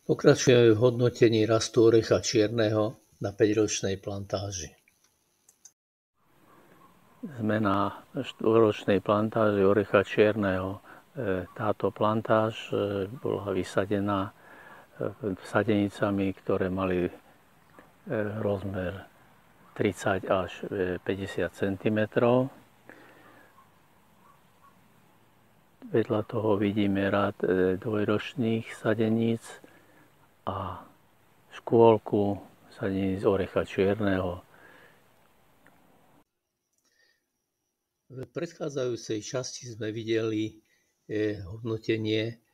Pokračujeme v hodnotení rastu orecha čierneho na 5-ročnej plantáži. Sme na 4-ročnej plantáži orecha čierneho. Táto plantáž bola vysadená sadenicami, ktoré mali rozmer 30 až 50 cm. Vedľa toho vidíme rad dvojročných sadeníc a škôlku sadeníc orecha čierneho. V predchádzajúcej časti sme videli hodnotenie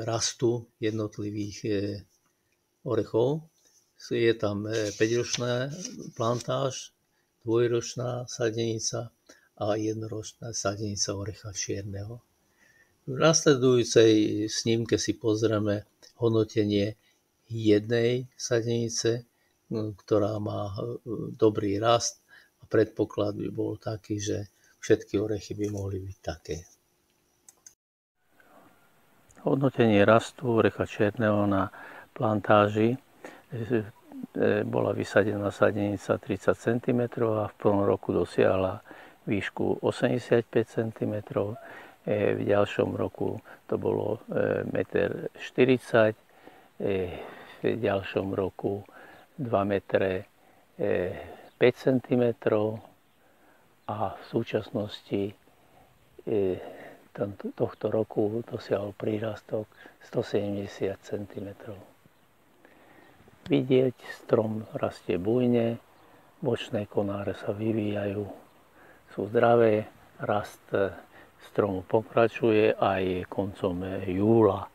rastu jednotlivých orechov. Je tam 5-ročná plantáž, dvojročná sadenica a 1-ročná sadenica orecha čierneho. V nasledujúcej snímke si pozrieme hodnotenie jednej sadenice, ktorá má dobrý rast a predpoklad by bol taký, že všetky orechy by mohli byť také. Hodnotenie rastu orecha čierneho na plantáži bola vysadená sadenica 30 cm a v prvom roku dosiahla výšku 85 cm. V ďalšom roku to bolo 1,40 m, v ďalšom roku 2,5 cm a v súčasnosti tohto roku dosiahol prírastok 170 cm. Vidieť, strom rastie bujne, bočné konáre sa vyvíjajú, sú zdravé, rast stromu pokračuje aj koncom júla.